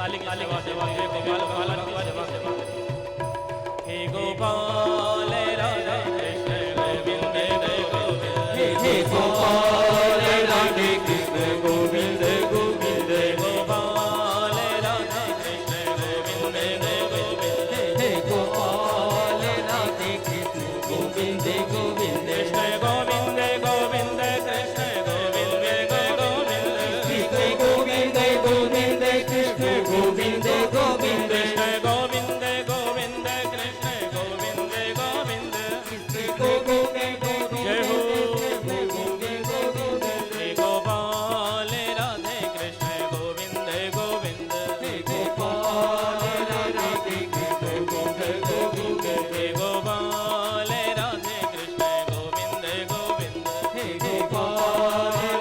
ताली की सेवा सेवा हे गोपाल गोपाल की सेवा सेवा हे गोपाल राधे कृष्ण गोविंद गोविंद हे गोपाल राधे कृष्ण गोविंद गोविंद गोपाल राधे कृष्ण गोविंद गोविंद हे गोपाल राधे कृष्ण गोविंद गोविंद कृष्ण गोविंद गोविंद कृष्ण गोविंद गोविंद गोविंद कृष्ण गोविंद गोविंद कृष्ण गोविंद गोविंद कृष्ण गोविंद गोविंद कृष्ण गोविंद जय हो हे गोपाल राधे कृष्ण गोविंद गोविंद हे गोपाल राधे कृष्ण गोविंद गोविंद हे गोपाल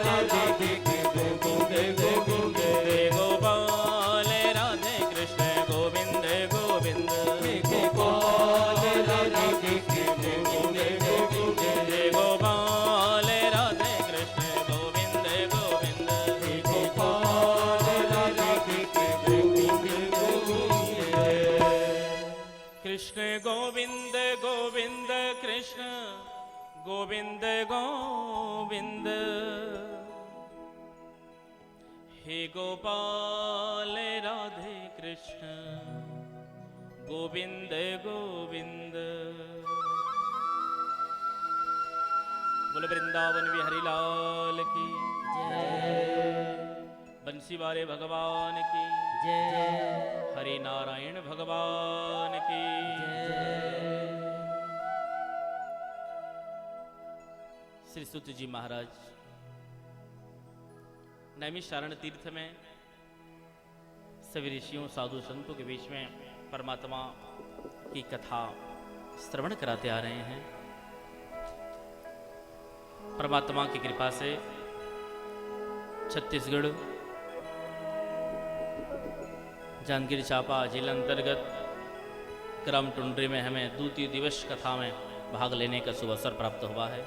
राधे कृष्ण गोविंद गोविंद हे गोपाल राधे कृष्ण गोविंद गोविंद हे गोपाल राधे कृष्ण गोविंद गोविंद हे गोपाल राधे कृष्ण गोविंद गोविंद हे गोपाल राधे कृष्ण गोविंद गोविंद हे गोपाल राधे कृष्ण गोविंद गोविंद कृष्ण गोविंद गोविंद कृष्ण गोविंद गोविंद हे गोपाल राधे कृष्ण गोविंद गोविंद बोले वृंदावन बिहारी लाल की जय बंसी वाले भगवान की जय हरि नारायण भगवान की जय श्री सुत जी महाराज नैमिषारण्य तीर्थ में सभी ऋषियों साधु संतों के बीच में परमात्मा की कथा श्रवण कराते आ रहे हैं। परमात्मा की कृपा से छत्तीसगढ़ जांजगीर चांपा जिला अंतर्गत ग्राम टुंडरी में हमें द्वितीय दिवस कथा में भाग लेने का शुभ अवसर प्राप्त हुआ है।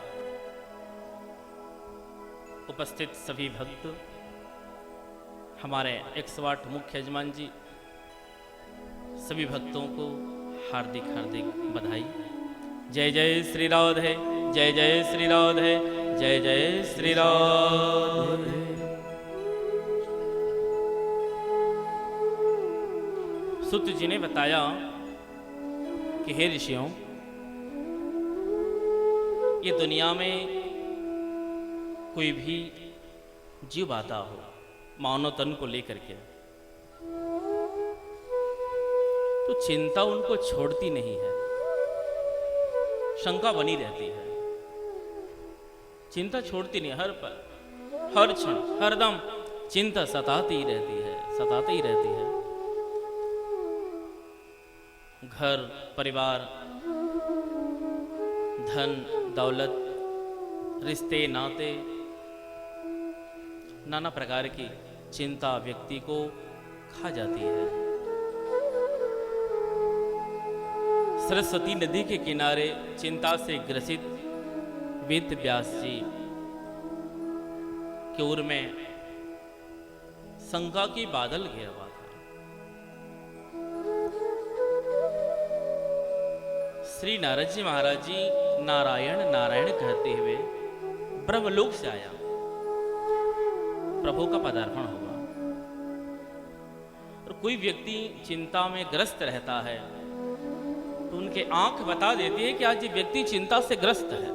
उपस्थित सभी भक्त, हमारे 108 मुख्य यजमान जी, सभी भक्तों को हार्दिक हार्दिक बधाई। जय जय श्री राधे, जय जय श्री राधे, जय जय श्री राधे। सुत जी ने बताया कि हे ऋषियों, ये दुनिया में कोई भी जीव आता हो मानव तन को लेकर के, तो चिंता उनको छोड़ती नहीं है, शंका बनी रहती है। चिंता छोड़ती नहीं, हर पल हर क्षण हरदम चिंता सताती ही रहती है, सताती ही रहती है। घर परिवार, धन दौलत, रिश्ते नाते, नाना प्रकार की चिंता व्यक्ति को खा जाती है। सरस्वती नदी के किनारे चिंता से ग्रसित वेद व्यास जी के ओर में शंका की बादल घिरा हुआ था। श्री नारद जी महाराज जी नारायण नारायण कहते हुए ब्रह्मलोक से आया, प्रभु का पदार्पण हुआ। और कोई व्यक्ति चिंता में ग्रस्त रहता है तो उनके आंख बता देती है कि आज ये व्यक्ति चिंता से ग्रस्त है।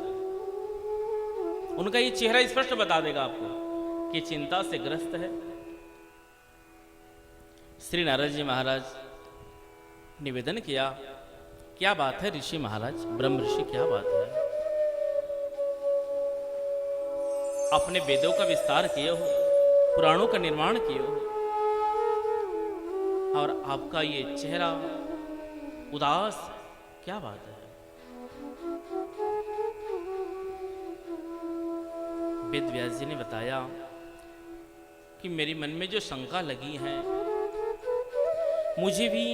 उनका ये चेहरा स्पष्ट बता देगा आपको कि चिंता से ग्रस्त है। श्री नारद जी महाराज निवेदन किया, क्या बात है ऋषि महाराज, ब्रह्म ऋषि, क्या बात है? अपने वेदों का विस्तार किए हो, पुराणों का निर्माण किए हो, और आपका ये चेहरा उदास, क्या बात है? वेद व्यास जी ने बताया कि मेरे मन में जो शंका लगी है, मुझे भी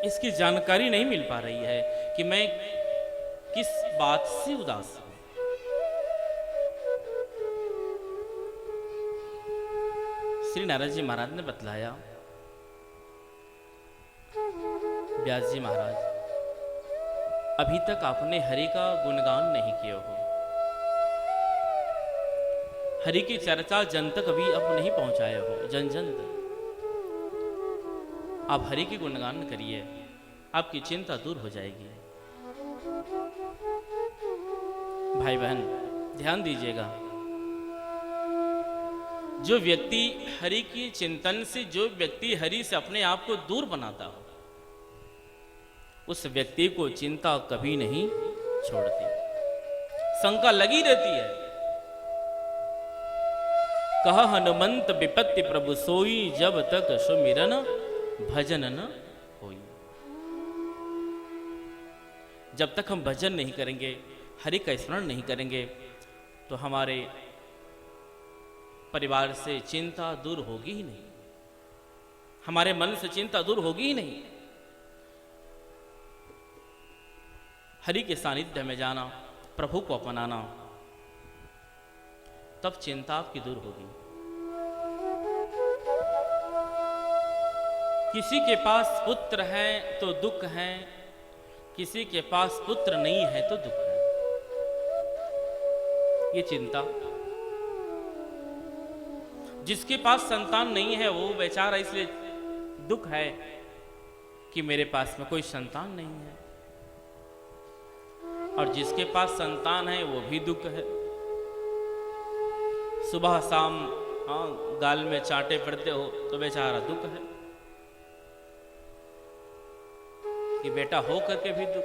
इसकी जानकारी नहीं मिल पा रही है कि मैं किस बात से उदास हूं। श्री नारद जी महाराज ने बतलाया व्यास जी महाराज, अभी तक आपने हरि का गुणगान नहीं किया हो, हरि की चर्चा जन तक अभी अब नहीं पहुंचाए हो, जन जन तक। आप हरि की गुणगान करिए, आपकी चिंता दूर हो जाएगी। भाई बहन ध्यान दीजिएगा, जो व्यक्ति हरि की चिंतन से, जो व्यक्ति हरि से अपने आप को दूर बनाता हो, उस व्यक्ति को चिंता कभी नहीं छोड़ती, शंका लगी रहती है। कहा हनुमंत विपत्ति प्रभु सोई, जब तक सुमिरन भजन न होई। जब तक हम भजन नहीं करेंगे, हरि का स्मरण नहीं करेंगे, तो हमारे परिवार से चिंता दूर होगी ही नहीं, हमारे मन से चिंता दूर होगी ही नहीं। हरि के सानिध्य में जाना, प्रभु को अपनाना, तब चिंता आपकी दूर होगी। किसी के पास पुत्र है तो दुख है, किसी के पास पुत्र नहीं है तो दुख है। ये चिंता, जिसके पास संतान नहीं है वो बेचारा इसलिए दुख है कि मेरे पास में कोई संतान नहीं है, और जिसके पास संतान है वो भी दुख है। सुबह शाम गाल में चांटे पड़ते हो तो बेचारा दुख है कि बेटा हो करके भी दुख।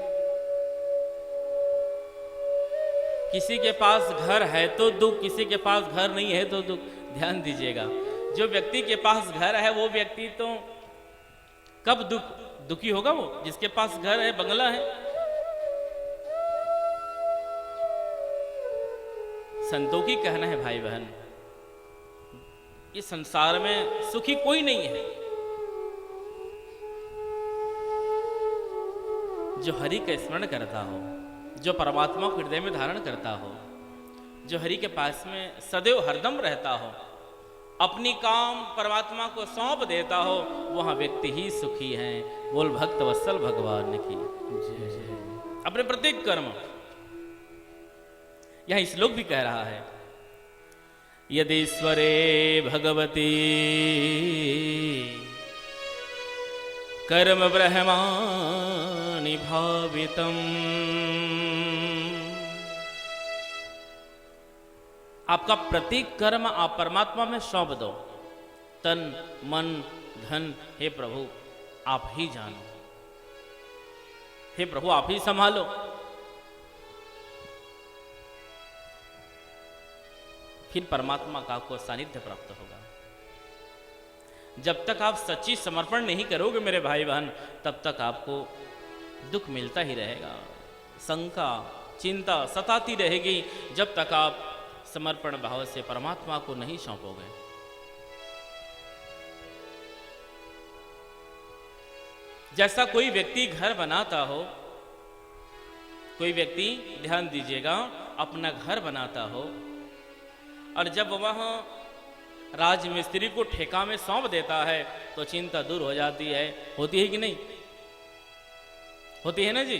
किसी के पास घर है तो दुख, किसी के पास घर नहीं है तो दुख। ध्यान दीजिएगा, जो व्यक्ति के पास घर है वो व्यक्ति तो कब दुखी होगा? वो जिसके पास घर है, बंगला है। संतों की कहना है भाई बहन, इस संसार में सुखी कोई नहीं है। जो हरि का स्मरण करता हो, जो परमात्मा को हृदय में धारण करता हो, जो हरि के पास में सदैव हरदम रहता हो, अपनी काम परमात्मा को सौंप देता हो, वहां व्यक्ति ही सुखी है। बोल भक्त वत्सल भगवान की जय। अपने प्रत्येक कर्म, यह श्लोक भी कह रहा है, यदीश्वरे भगवती कर्म ब्रह्माणि भावितम्। आपका प्रत्येक कर्म आप परमात्मा में सौंप दो, तन मन धन, हे प्रभु आप ही जानो, हे प्रभु आप ही संभालो। फिर परमात्मा का आपको सानिध्य प्राप्त होगा। जब तक आप सच्ची समर्पण नहीं करोगे मेरे भाई बहन, तब तक आपको दुख मिलता ही रहेगा, शंका चिंता सताती रहेगी, जब तक आप समर्पण भाव से परमात्मा को नहीं सौंपोगे। जैसा कोई व्यक्ति घर बनाता हो, कोई व्यक्ति ध्यान दीजिएगा अपना घर बनाता हो, और जब वह राजमिस्त्री को ठेका में सौंप देता है तो चिंता दूर हो जाती है। होती है कि नहीं? होती है ना जी।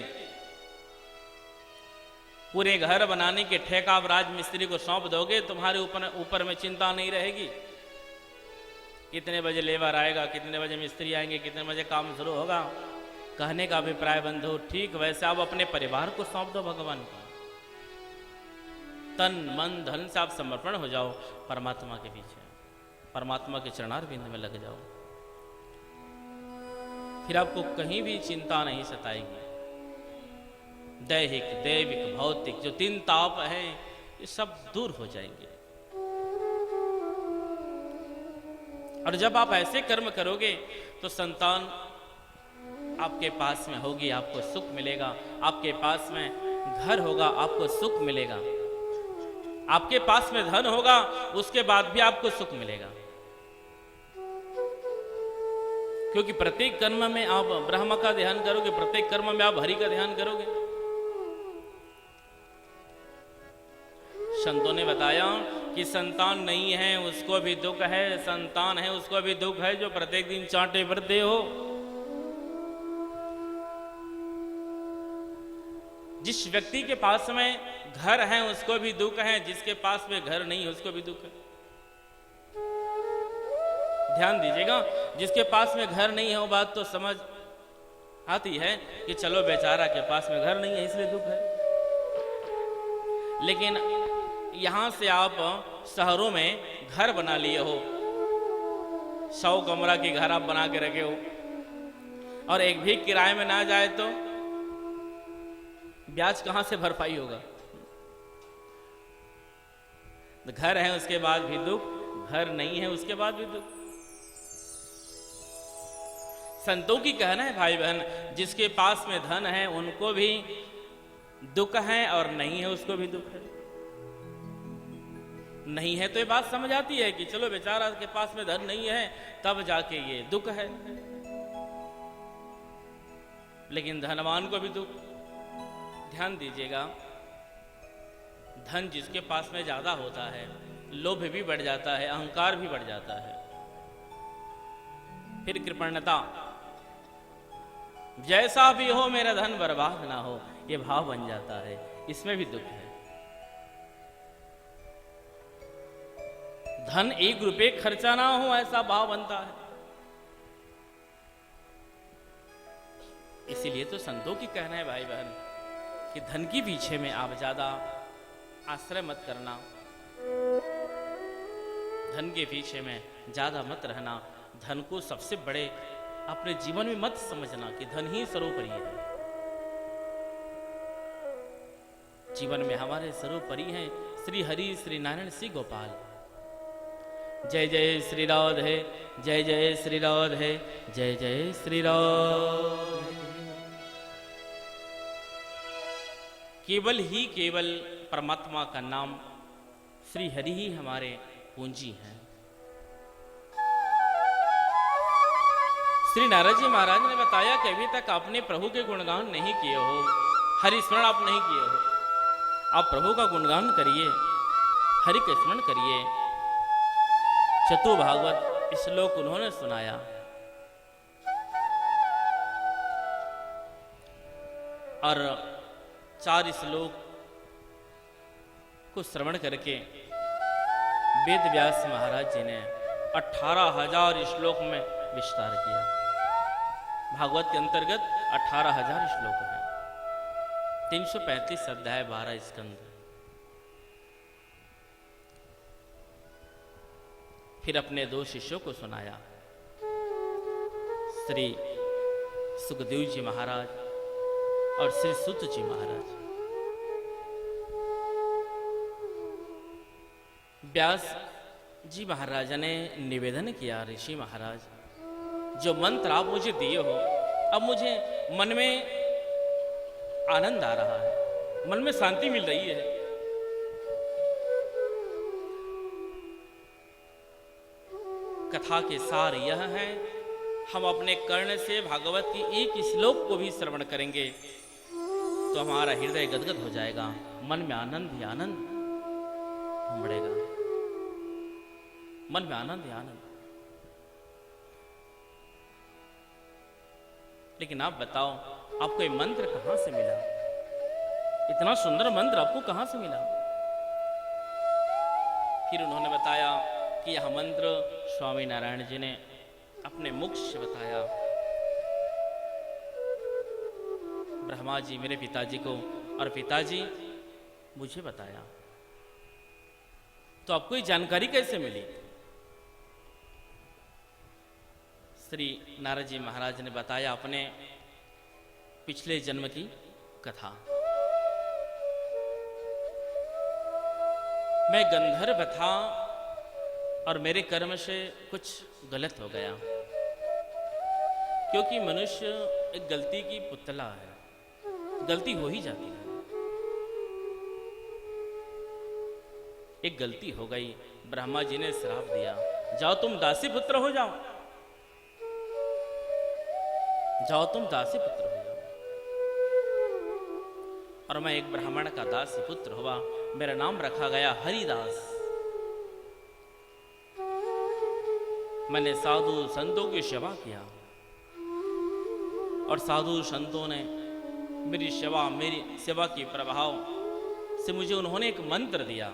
पूरे घर बनाने के ठेका आप राजमिस्त्री को सौंप दोगे, तुम्हारे ऊपर में चिंता नहीं रहेगी। कितने बजे लेबर आएगा, कितने बजे मिस्त्री आएंगे, कितने बजे काम शुरू होगा। कहने का अभिप्राय बंधु, ठीक वैसे आप अपने परिवार को सौंप दो भगवान को। तन मन धन से आप समर्पण हो जाओ परमात्मा के पीछे, परमात्मा के चरणारविंद में लग जाओ, फिर आपको कहीं भी चिंता नहीं सताएगी। दैहिक दैविक भौतिक जो तीन ताप हैं, ये सब दूर हो जाएंगे। और जब आप ऐसे कर्म करोगे तो संतान आपके पास में होगी, आपको सुख मिलेगा। आपके पास में घर होगा, आपको सुख मिलेगा। आपके पास में धन होगा, उसके बाद भी आपको सुख मिलेगा। क्योंकि प्रत्येक कर्म में आप ब्रह्म का ध्यान करोगे, प्रत्येक कर्म में आप हरि का ध्यान करोगे। संतों ने बताया कि संतान नहीं है उसको भी दुख है, संतान है उसको भी दुख है, जो प्रत्येक दिन चांटे भरते हो। जिस व्यक्ति के पास में घर है उसको भी दुख है, जिसके पास में घर नहीं है उसको भी दुख है। ध्यान दीजिएगा, जिसके पास में घर नहीं है वो बात तो समझ आती है कि चलो बेचारा के पास में घर नहीं है इसलिए दुख है। लेकिन यहां से आप शहरों में घर बना लिए हो, 100 कमरा के घर आप बना के रखे हो और एक भी किराए में ना जाए तो ब्याज कहां से भरपाई होगा। घर है उसके बाद भी दुख, घर नहीं है उसके बाद भी दुख। संतों की कहना है भाई बहन, जिसके पास में धन है उनको भी दुख है और नहीं है उसको भी दुख है। नहीं है तो ये बात समझ आती है कि चलो बेचारा के पास में धन नहीं है तब जाके ये दुख है, लेकिन धनवान को भी दुख। ध्यान दीजिएगा, धन जिसके पास में ज्यादा होता है लोभ भी बढ़ जाता है, अहंकार भी बढ़ जाता है, फिर कृपणता, जैसा भी हो मेरा धन बर्बाद ना हो, ये भाव बन जाता है, इसमें भी दुख है। धन 1 रुपये खर्चा ना हो ऐसा भाव बनता है। इसीलिए तो संतों की कहना है भाई बहन कि धन के पीछे में आप ज्यादा आश्रय मत करना, धन के पीछे में ज्यादा मत रहना, धन को सबसे बड़े अपने जीवन में मत समझना कि धन ही सर्वोपरि है। जीवन में हमारे सर्वोपरि हैं श्री हरि श्री नारायण श्री गोपाल। जय जय श्री राधे, जय जय श्री राधे, जय जय श्री राधे। केवल ही केवल परमात्मा का नाम श्री हरि ही हमारे पूंजी हैं। श्री नारद जी महाराज ने बताया कि अभी तक आपने प्रभु के गुणगान नहीं किए हो, हरि स्मरण आप नहीं किए हो। आप प्रभु का गुणगान करिए, हरि का स्मरण करिए। चतु भागवत श्लोक उन्होंने सुनाया और 4 श्लोक को श्रवण करके वेद व्यास महाराज जी ने 18,000 श्लोक में विस्तार किया। भागवत के अंतर्गत 18,000 श्लोक हैं, 335 अध्याय, 12 स्कंद। फिर अपने 2 शिष्यों को सुनाया, श्री सुखदेव जी महाराज और श्री सुत जी महाराज। व्यास जी महाराज ने निवेदन किया, ऋषि महाराज जो मंत्र आप मुझे दिए हो, अब मुझे मन में आनंद आ रहा है, मन में शांति मिल रही है। कथा के सार यह है, हम अपने कर्ण से भागवत की एक श्लोक को भी श्रवण करेंगे तो हमारा हृदय गदगद हो जाएगा, मन में आनंद ही आनंद उमड़ेगा, मन में आनंद ही आनंद। लेकिन आप बताओ, आपको ये मंत्र कहां से मिला? इतना सुंदर मंत्र आपको कहां से मिला? फिर उन्होंने बताया कि यह मंत्र स्वामी नारायण जी ने अपने मुख से बताया। ब्रह्मा जी मेरे पिताजी को और पिताजी मुझे बताया। तो आपको ये जानकारी कैसे मिली? श्री नारद जी महाराज ने बताया अपने पिछले जन्म की कथा। मैं गंधर्व था और मेरे कर्म से कुछ गलत हो गया, क्योंकि मनुष्य एक गलती की पुतला है, गलती हो ही जाती है। एक गलती हो गई, ब्रह्मा जी ने श्राप दिया, जाओ तुम दासी पुत्र हो जाओ, जाओ तुम दासी पुत्र हो जाओ। और मैं एक ब्राह्मण का दासी पुत्र हुआ, मेरा नाम रखा गया हरिदास। मैंने साधु संतों की सेवा किया और साधु संतों ने मेरी सेवा की प्रभाव से मुझे उन्होंने एक मंत्र दिया,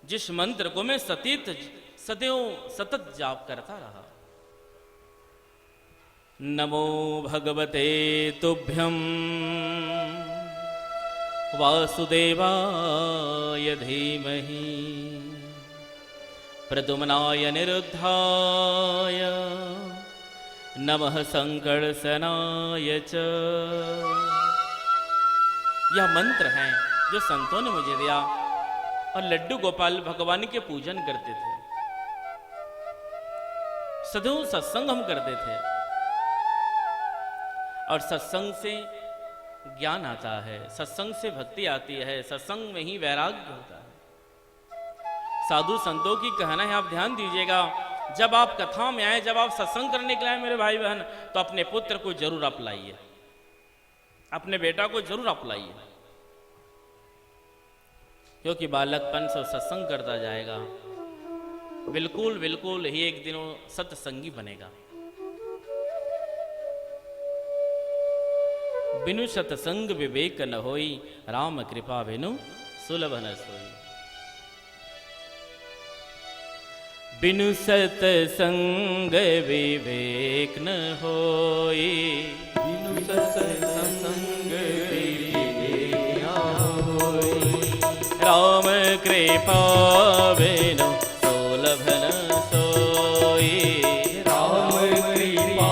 जिस मंत्र को मैं सतत जाप करता रहा। नमो भगवते तुभ्यं वासुदेवाय धीमहि प्रद्युम्नाय निरुद्धाय नमः संकर्षणाय च। यह मंत्र है जो संतों ने मुझे दिया और लड्डू गोपाल भगवान के पूजन करते थे। सदैव सत्संग हम करते थे और सत्संग से ज्ञान आता है, सत्संग से भक्ति आती है, सत्संग में ही वैराग्य होता है। साधु संतों की कहना है, आप ध्यान दीजिएगा, जब आप कथा में आए, जब आप सत्संग करने के लिए आए मेरे भाई बहन, तो अपने पुत्र को जरूर अपलाइए, अपने बेटा को जरूर अपलाइए, क्योंकि बालकपन से सत्संग करता जाएगा, बिल्कुल बिल्कुल ही एक दिन वो सत्संगी बनेगा। बिनु सत्संग विवेक न होई, राम कृपा बिनु सुलभ न सोई। बिनु सत्संग विवेक न होई, बिनु सत्संग विवेक न होई, राम कृपा बिनु सुलभ न सोई, राम कृपा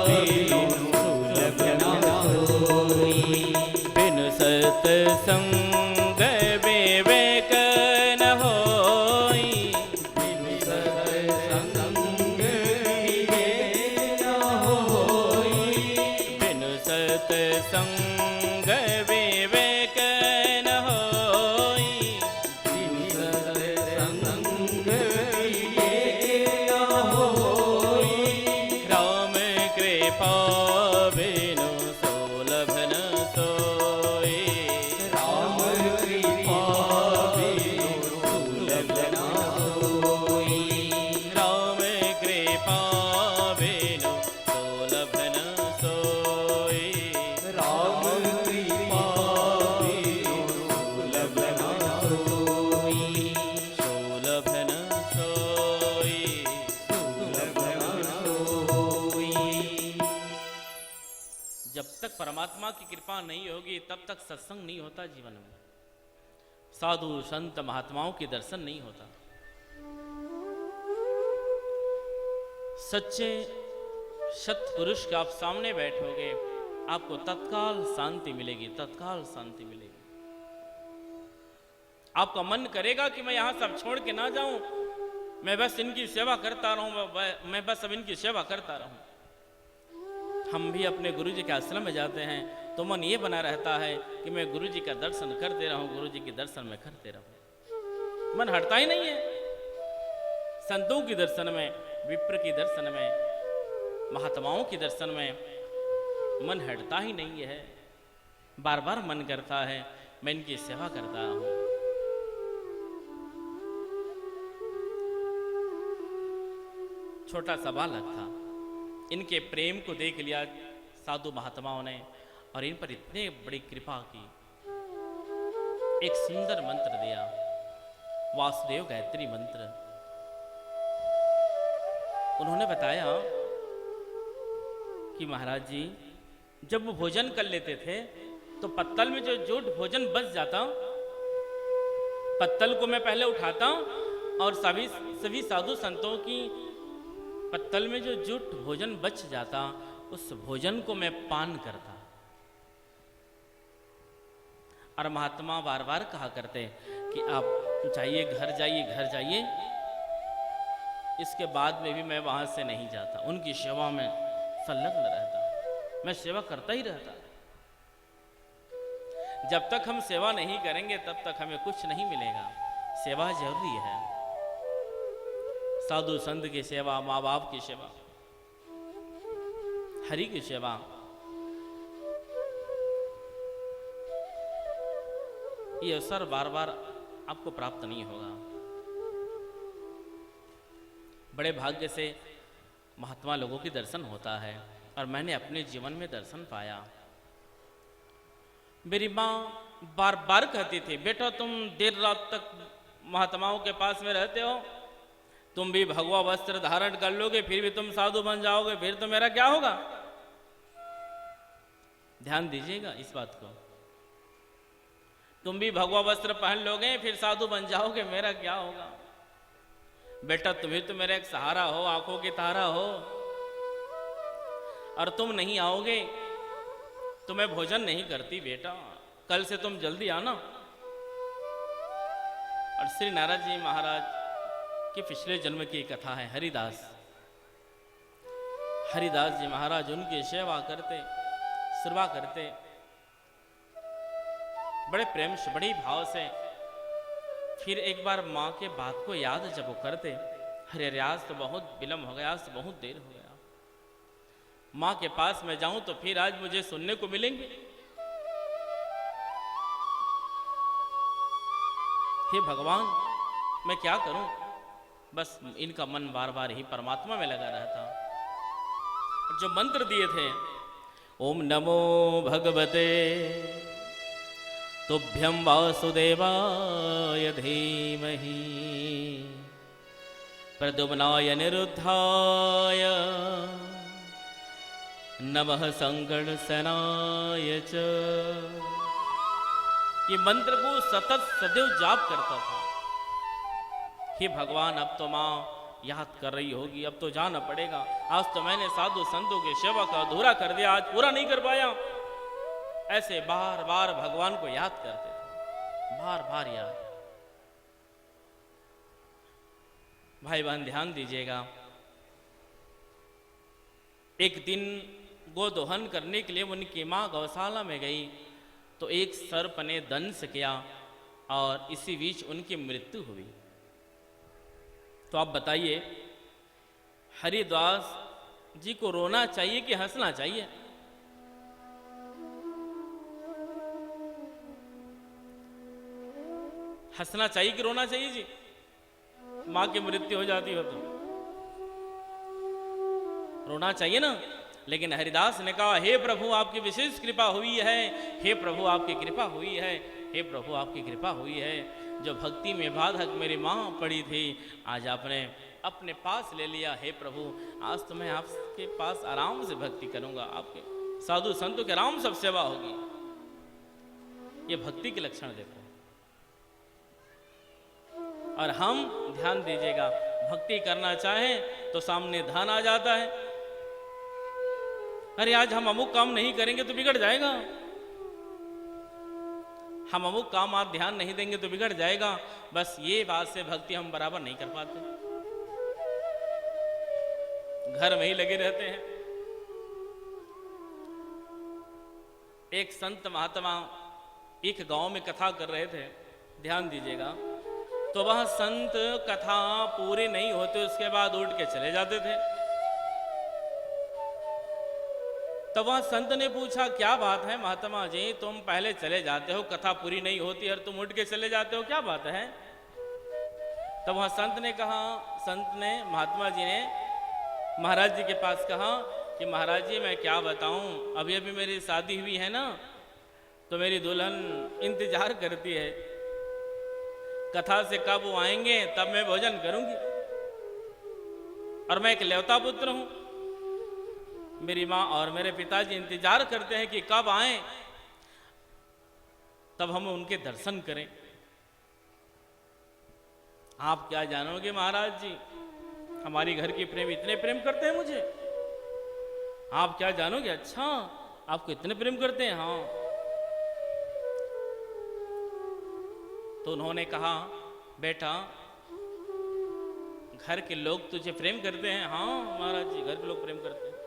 बिनु सुलभ न सोई। बिनु सत्संग विवेक न होई, बिनु सत्संग विवेक न होई, बिनु सत्संग विवेक न होई, बिनु सत्संग विवेक न होई, राम कृपा बिनु सुलभ न सोई, राम कृपा बिनु सुलभ न सोई, राम कृपा बिनु सुलभ न सोई, राम कृपा बिनु सुलभ न सोई, सुलभ न सोई, सुलभ न सोई। जब तक परमात्मा की कृपा नहीं होगी तब तक सत्संग नहीं होता जीवन में, साधु संत महात्माओं के दर्शन नहीं होता। सच्चे सत्पुरुष के आप सामने बैठोगे, आपको तत्काल शांति मिलेगी, तत्काल शांति मिलेगी। आपका मन करेगा कि मैं यहां सब छोड़ के ना जाऊं, मैं बस इनकी सेवा करता रहूं, मैं बस अब इनकी सेवा करता रहूं। हम भी अपने गुरु जी के आश्रम में जाते हैं तो मन ये बना रहता है कि मैं गुरु जी का दर्शन करते रहूं, गुरु जी के दर्शन में करते रहूं, मन हटता ही नहीं है। संतों के दर्शन में, विप्र के दर्शन में, महात्माओं के दर्शन में मन हटता ही नहीं है, बार बार मन करता है मैं इनकी सेवा करता रहूं। छोटा सा बालक था, इनके प्रेम को देख लिया साधु महात्माओं ने और इन पर इतने बड़ी कृपा की। एक सुंदर मंत्र दिया, वासुदेव गायत्री मंत्र। उन्होंने बताया कि महाराज जी जब वो भोजन कर लेते थे तो पत्तल में जो भोजन बच जाता, पत्तल को मैं पहले उठाता और सभी साधु संतों की पत्तल में जो जूठ भोजन बच जाता उस भोजन को मैं पान करता। और महात्मा बार बार कहा करते कि आप जाइए, घर जाइए, घर जाइए, इसके बाद में भी मैं वहां से नहीं जाता, उनकी सेवा में संलग्न रहता, मैं सेवा करता ही रहता। जब तक हम सेवा नहीं करेंगे तब तक हमें कुछ नहीं मिलेगा। सेवा जरूरी है, साधु संत की सेवा, माँ बाप की सेवा, हरि की सेवा। ये अवसर बार बार आपको प्राप्त नहीं होगा। बड़े भाग्य से महात्मा लोगों की दर्शन होता है और मैंने अपने जीवन में दर्शन पाया। मेरी माँ बार बार कहती थी, बेटा तुम देर रात तक महात्माओं के पास में रहते हो, तुम भी भगवा वस्त्र धारण कर लोगे, फिर भी तुम साधु बन जाओगे, फिर तो मेरा क्या होगा। ध्यान दीजिएगा इस बात को। तुम भी भगवा वस्त्र पहन लोगे, फिर साधु बन जाओगे, मेरा क्या होगा। बेटा तुम्हें तो मेरा एक सहारा हो, आंखों की तारा हो, और तुम नहीं आओगे तो मैं भोजन नहीं करती। बेटा कल से तुम जल्दी आना। और श्री नारद जी महाराज की पिछले जन्म की कथा है। हरिदास जी महाराज उनकी सेवा करते, सेवा करते, बड़े प्रेम से, बड़ी भाव से। फिर एक बार माँ के बात को याद जब वो करते, अरे आज तो बहुत विलम्ब हो गया, आज तो बहुत देर हो गया, माँ के पास में जाऊं तो फिर आज मुझे सुनने को मिलेंगे। हे भगवान मैं क्या करूं। बस इनका मन बार बार ही परमात्मा में लगा रहता। जो मंत्र दिए थे, ओम नमो भगवते तुभ्यं वासुदेवाय धीमहि प्रद्युम्नाय निरुद्धाय नमः संकर्षणाय च, ये मंत्र को सतत सदैव जाप करता था। हे भगवान अब तो माँ याद कर रही होगी, अब तो जाना पड़ेगा। आज तो मैंने साधु संतों की सेवा का अधूरा कर दिया, आज पूरा नहीं कर पाया। ऐसे बार बार भगवान को याद करते थे, बार बार याद। भाई बहन ध्यान दीजिएगा, एक दिन गोदोहन करने के लिए उनकी माँ गौशाला में गई तो एक सर्प ने दंश किया और इसी बीच उनकी मृत्यु हुई। तो आप बताइए हरिदास जी को रोना चाहिए कि हंसना चाहिए? हंसना चाहिए कि रोना चाहिए जी? मां की मृत्यु हो जाती हो तो रोना चाहिए ना। लेकिन हरिदास ने कहा, हे प्रभु आपकी विशेष कृपा हुई है, हे प्रभु आपकी कृपा हुई है, हे प्रभु आपकी कृपा हुई है। जो भक्ति में बाधक मेरी माँ पड़ी थी, आज आपने अपने पास ले लिया। हे प्रभु आज तो मैं आपके पास आराम से भक्ति करूंगा, आपके साधु संतों के आराम सब सेवा होगी। ये भक्ति के लक्षण देखो। और हम ध्यान दीजिएगा, भक्ति करना चाहें तो सामने धन आ जाता है। अरे आज हम अमुक काम नहीं करेंगे तो बिगड़ जाएगा, हम अमुक काम आप ध्यान नहीं देंगे तो बिगड़ जाएगा। बस ये बात से भक्ति हम बराबर नहीं कर पाते, घर में ही लगे रहते हैं। एक संत महात्मा एक गांव में कथा कर रहे थे, ध्यान दीजिएगा। तो वह संत कथा पूरी नहीं होते उसके बाद उठ के चले जाते थे। तो वह संत ने पूछा, क्या बात है महात्मा जी, तुम पहले चले जाते हो, कथा पूरी नहीं होती और तुम उठ के चले जाते हो, क्या बात है? तो वह संत ने कहा, संत ने महात्मा जी ने महाराज जी के पास कहा कि महाराज जी मैं क्या बताऊं, अभी अभी मेरी शादी हुई है ना, तो मेरी दुल्हन इंतजार करती है, कथा से कब वो आएंगे तब मैं भोजन करूंगी। और मैं एक लौता पुत्र हूं, मेरी माँ और मेरे पिताजी इंतजार करते हैं कि कब आए तब हम उनके दर्शन करें। आप क्या जानोगे महाराज जी, हमारी घर की प्रेम इतने प्रेम करते हैं मुझे, आप क्या जानोगे? अच्छा आपको इतने प्रेम करते हैं? हाँ। तो उन्होंने कहा, बेटा घर के लोग तुझे प्रेम करते हैं? हाँ महाराज जी घर के लोग प्रेम करते हैं,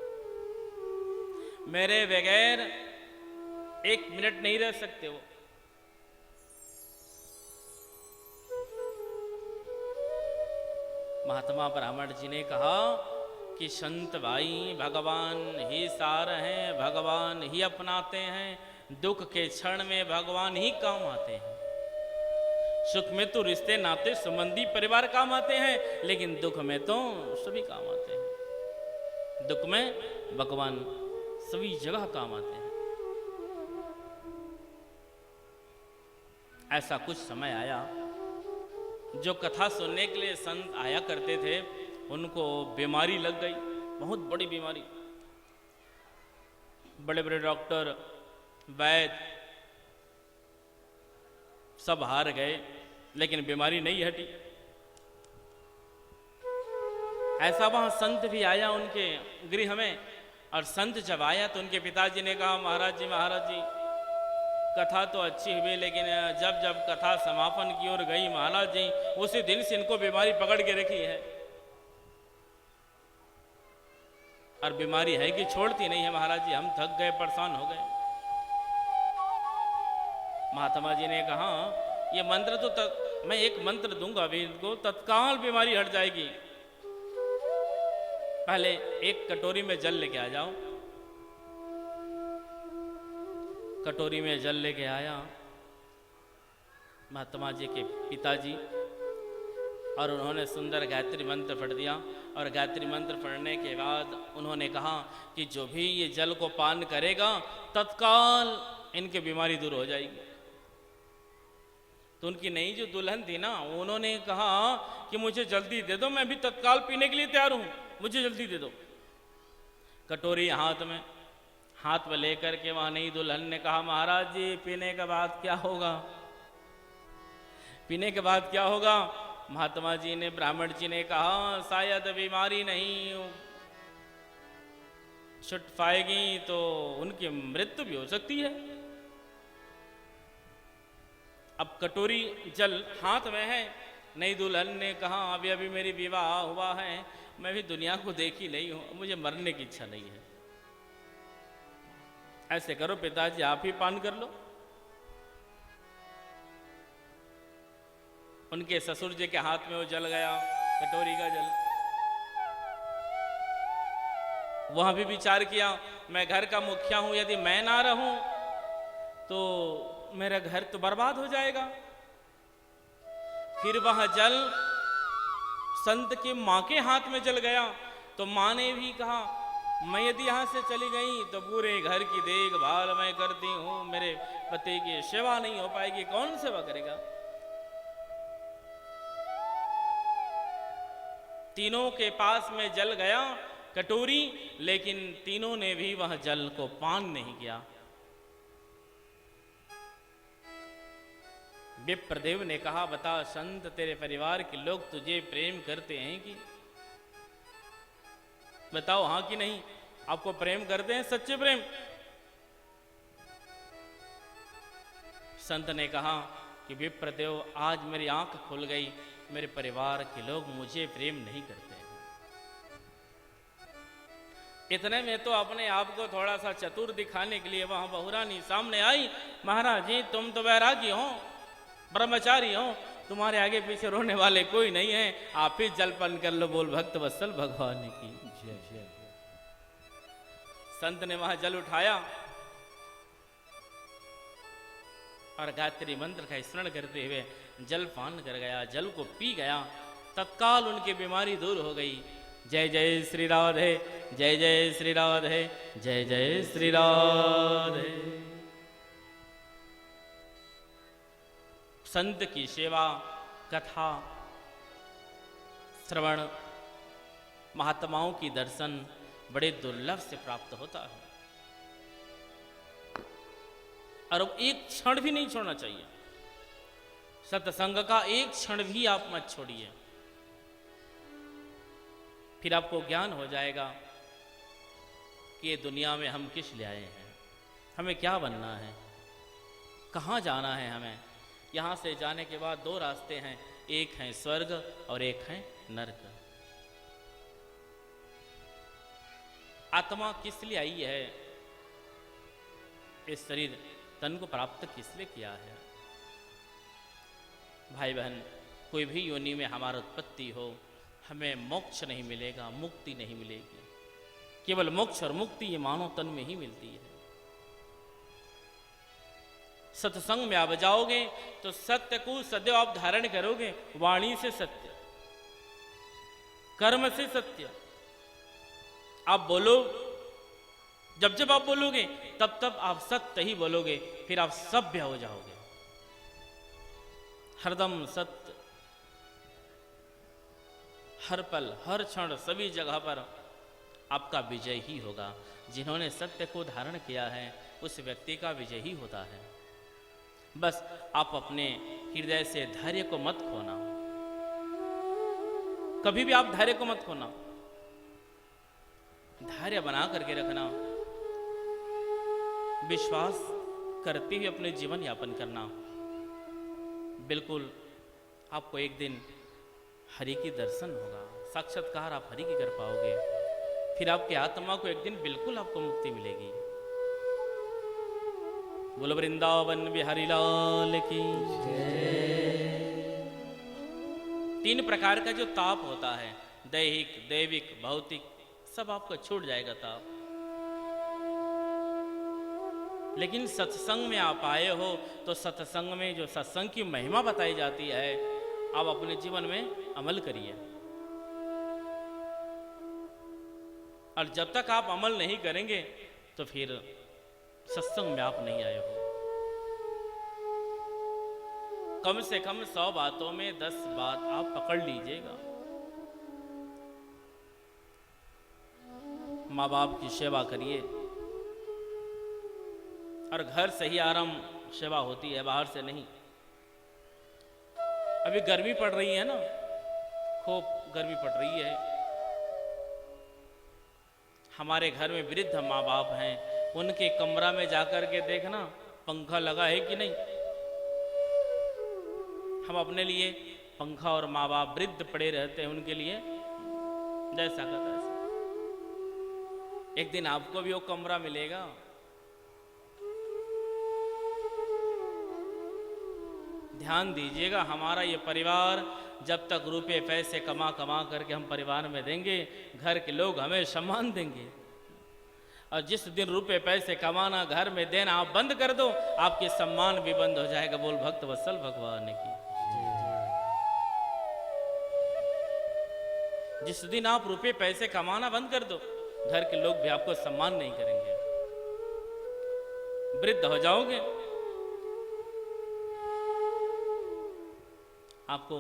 मेरे बगैर एक मिनट नहीं रह सकते वो। महात्मा ब्राह्मण जी ने कहा कि संत भाई भगवान ही सार हैं, भगवान ही अपनाते हैं, दुख के क्षण में भगवान ही काम आते हैं। सुख में तो रिश्ते नाते संबंधी परिवार काम आते हैं, लेकिन दुख में तो सभी काम आते हैं। दुख में भगवान सभी जगह काम आते हैं। ऐसा कुछ समय आया, जो कथा सुनने के लिए संत आया करते थे उनको बीमारी लग गई, बहुत बड़ी बीमारी। बड़े बड़े डॉक्टर, वैद्य सब हार गए, लेकिन बीमारी नहीं हटी। ऐसा वहां संत भी आया उनके गृह में, और संत जब आया तो उनके पिताजी ने कहा, महाराज जी कथा तो अच्छी हुई, लेकिन जब जब कथा समापन की ओर गई महाराज जी, उसी दिन से इनको बीमारी पकड़ के रखी है, और बीमारी है कि छोड़ती नहीं है महाराज जी, हम थक गए, परेशान हो गए। महात्मा जी ने कहा, ये मंत्र तो मैं एक मंत्र दूंगा अभी इनको, तत्काल बीमारी हट जाएगी। पहले एक कटोरी में जल लेके आ जाओ। कटोरी में जल लेके आया महात्मा जी के पिताजी, और उन्होंने सुंदर गायत्री मंत्र पढ़ दिया। और गायत्री मंत्र पढ़ने के बाद उन्होंने कहा कि जो भी ये जल को पान करेगा तत्काल इनकी बीमारी दूर हो जाएगी। तो उनकी नई जो दुल्हन थी ना, उन्होंने कहा कि मुझे जल्दी दे दो, मैं भी तत्काल पीने के लिए तैयार हूं, मुझे जल्दी दे दो। कटोरी हाथ में लेकर के वहां नई दुल्हन ने कहा, महाराज जी पीने के बाद क्या होगा, पीने के बाद क्या होगा? महात्मा जी ने, ब्राह्मण जी ने कहा, शायद बीमारी नहीं छुट पाएगी तो उनकी मृत्यु भी हो सकती है। अब कटोरी जल हाथ में है, नई दुल्हन ने कहा, अभी अभी मेरी विवाह हुआ है, मैं भी दुनिया को देखी नहीं हूं, मुझे मरने की इच्छा नहीं है। ऐसे करो पिताजी, आप ही पान कर लो। उनके ससुर जी के हाथ में वो जल गया, कटोरी का जल। वहां भी विचार किया, मैं घर का मुखिया हूं, यदि मैं ना रहूं तो मेरा घर तो बर्बाद हो जाएगा। फिर वह जल संत की मां के हाथ में जल गया, तो मां ने भी कहा, मैं यदि यहां से चली गई तो पूरे घर की देखभाल मैं करती हूं, मेरे पति की सेवा नहीं हो पाएगी, कौन सेवा करेगा? तीनों के पास में जल गया कटोरी, लेकिन तीनों ने भी वह जल को पान नहीं किया। विप्रदेव ने कहा, बता संत, तेरे परिवार के लोग तुझे प्रेम करते हैं कि बताओ, हां कि नहीं? आपको प्रेम करते हैं, सच्चे प्रेम? संत ने कहा कि विप्रदेव, आज मेरी आंख खुल गई, मेरे परिवार के लोग मुझे प्रेम नहीं करते हैं। इतने में तो अपने आप को थोड़ा सा चतुर दिखाने के लिए वहां बहुरानी सामने आई, महाराज जी तुम तो वैरागी हो, ब्रह्मचारी हो, तुम्हारे आगे पीछे रोने वाले कोई नहीं है, आप ही जलपान कर लो, बोल भक्त वत्सल भगवान की जय जय। संत ने वहां जल उठाया और गायत्री मंत्र का स्मरण करते हुए जल पान कर गया, जल को पी गया, तत्काल उनकी बीमारी दूर हो गई। जय जय श्री राधे, जय जय श्री राधे, जय जय श्री राधे। संत की सेवा, कथा श्रवण, महात्माओं की दर्शन बड़े दुर्लभ से प्राप्त होता है, और एक क्षण भी नहीं छोड़ना चाहिए। सत्संग का एक क्षण भी आप मत छोड़िए, फिर आपको ज्ञान हो जाएगा कि ये दुनिया में हम किस लिए आए हैं, हमें क्या बनना है, कहाँ जाना है हमें। यहाँ से जाने के बाद दो रास्ते हैं, एक है स्वर्ग और एक है नरक। आत्मा किस लिए आई है, इस शरीर तन को प्राप्त किस लिए किया है? भाई बहन, कोई भी योनि में हमारी उत्पत्ति हो, हमें मोक्ष नहीं मिलेगा, मुक्ति नहीं मिलेगी। केवल मोक्ष और मुक्ति ये मानव तन में ही मिलती है। सत्संग में आप जाओगे तो सत्य को सदैव आप धारण करोगे, वाणी से सत्य, कर्म से सत्य। आप बोलो, जब जब आप बोलोगे तब तब आप सत्य ही बोलोगे, फिर आप सभ्य हो जाओगे। हरदम सत्य, हर पल हर क्षण सभी जगह पर आपका विजय ही होगा। जिन्होंने सत्य को धारण किया है उस व्यक्ति का विजय ही होता है। बस आप अपने हृदय से धैर्य को मत खोना, कभी भी आप धैर्य को मत खोना, धैर्य बना करके रखना, विश्वास करते हुए अपने जीवन यापन करना। बिल्कुल आपको एक दिन हरि की दर्शन होगा, साक्षात्कार आप हरि की कर पाओगे। फिर आपकी आत्मा को एक दिन बिल्कुल आपको मुक्ति मिलेगी। बोलो वृंदावन बिहारी लाल की जय। 3 प्रकार का जो ताप होता है, दैहिक, दैविक, भौतिक, सब आपको छूट जाएगा ताप। लेकिन सत्संग में आप आए हो तो सत्संग में जो सत्संग की महिमा बताई जाती है आप अपने जीवन में अमल करिए। और जब तक आप अमल नहीं करेंगे तो फिर सत्संग में आप नहीं आए हो। कम से कम 100 बातों में 10 बात आप पकड़ लीजिएगा। माँ बाप की सेवा करिए, और घर से ही आराम सेवा होती है, बाहर से नहीं। अभी गर्मी पड़ रही है ना, खूब गर्मी पड़ रही है। हमारे घर में वृद्ध माँ बाप हैं, उनके कमरा में जाकर के देखना पंखा लगा है कि नहीं। हम अपने लिए पंखा और माँ बाप वृद्ध पड़े रहते हैं, उनके लिए जैसा का तैसा। एक दिन आपको भी वो कमरा मिलेगा। ध्यान दीजिएगा, हमारा ये परिवार जब तक रुपए पैसे कमा कमा करके हम परिवार में देंगे, घर के लोग हमें सम्मान देंगे। और जिस दिन रुपए पैसे कमाना घर में देना आप बंद कर दो, आपके सम्मान भी बंद हो जाएगा। बोल भक्त वत्सल भगवान की। जिस दिन आप रुपए पैसे कमाना बंद कर दो, घर के लोग भी आपको सम्मान नहीं करेंगे, वृद्ध हो जाओगे। आपको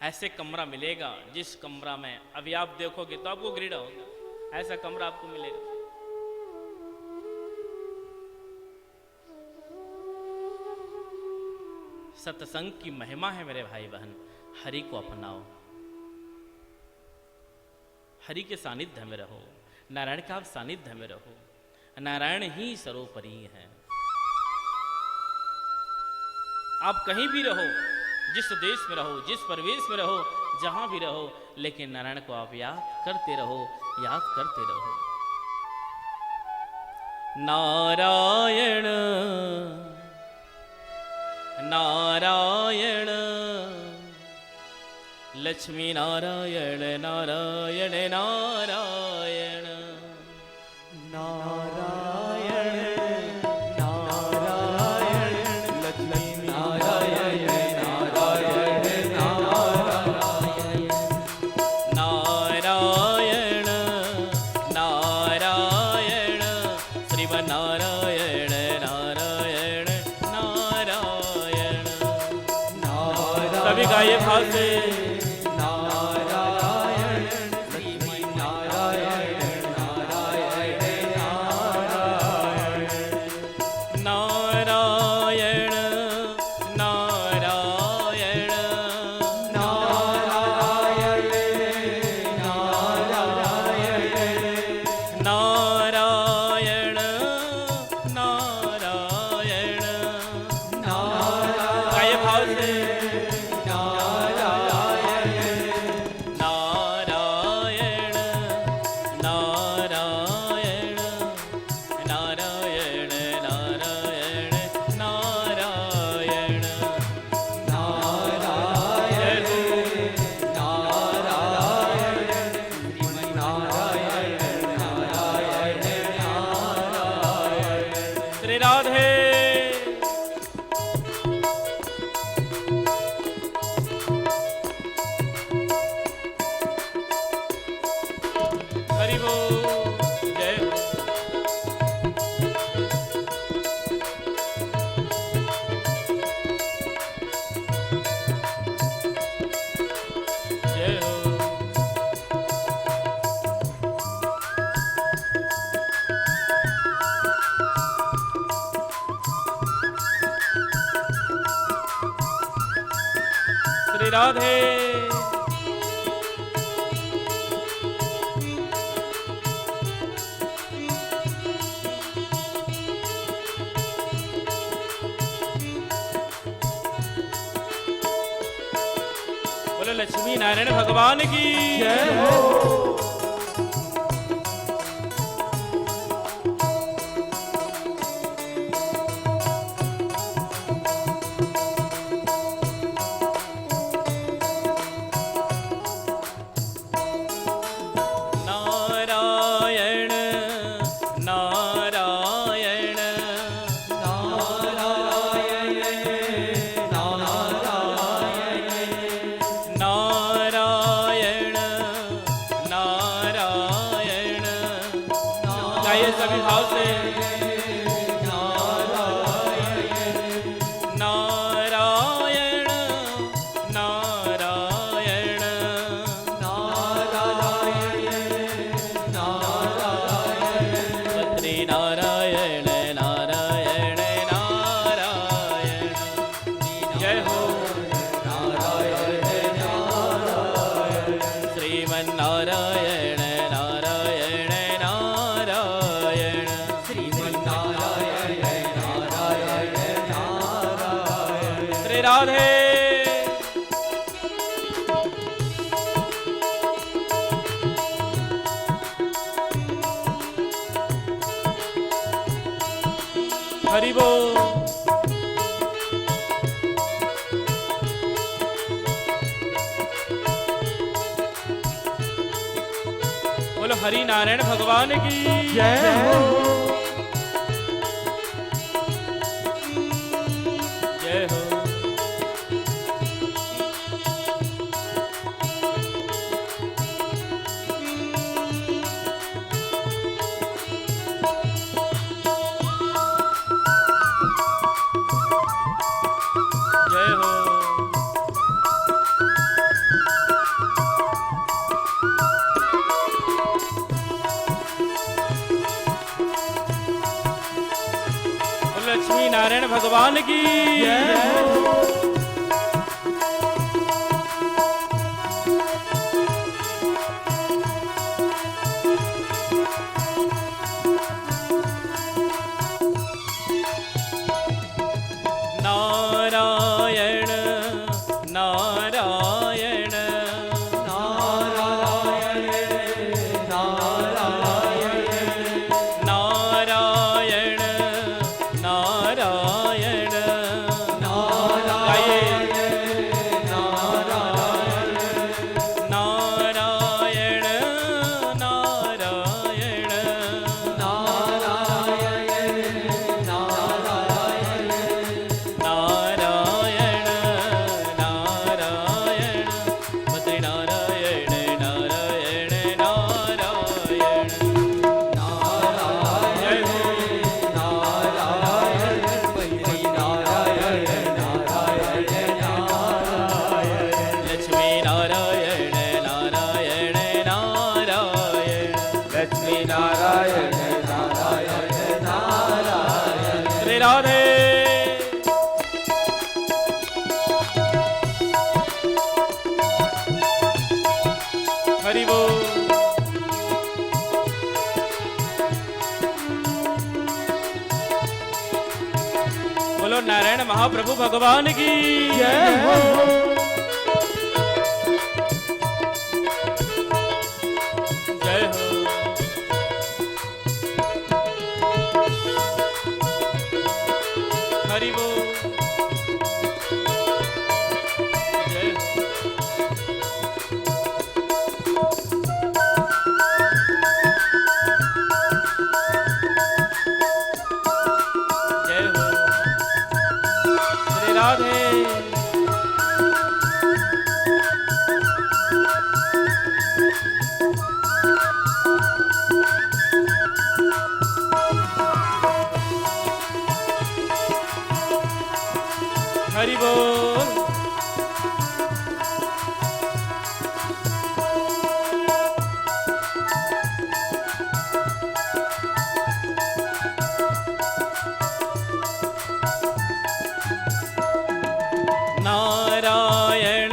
ऐसे कमरा मिलेगा जिस कमरा में अभी आप देखोगे तो आपको घृणा होगा, ऐसा कमरा आपको मिलेगा। सत्संग की महिमा है मेरे भाई बहन। हरि को अपनाओ, हरि के सानिध्य में रहो, नारायण का आप सानिध्य में रहो। नारायण ही सर्वोपरि है। आप कहीं भी रहो, जिस देश में रहो, जिस परिवेश में रहो, जहां भी रहो, लेकिन नारायण को आप याद करते रहो, याद करते रहो। नारायण नारायण लक्ष्मी नारायण नारायण नारायण नारायण नारायण लक्ष्मी नारायण नारायण नारायण नारायण नारायण श्रीमन्नारायण नारायण नारायण। सभी का ये भाव से राधे। बोलो लक्ष्मी नारायण भगवान की जय हो। नारायण नारायण नारायण नारायण नारायण गाइए सभी भाव से नारायण नारायण बद्री नारायण नारायण नारायण जय हो श्रीमन नारायण नारायण नारायण श्री राधे। हरि बोल। बोलो हरि नारायण भगवान की जय हो। जय हो। जय हो। लक्ष्मी नारायण भगवान की जय हो। नारायण नारायण नारायण नारायण गाइए नारायण नारायण नारायण नारायण बद्री नारायण नारायण नारायण जय हो। लक्ष्मी नारायण नारायण नारायण लक्ष्मी नारायण श्री राधे। हरि बोल। बोलो नारायण महाप्रभु भगवान की जय हो। जय हो। हरि बोल। जय हो। जय हो। श्री राधे। हरि बोल। नारायण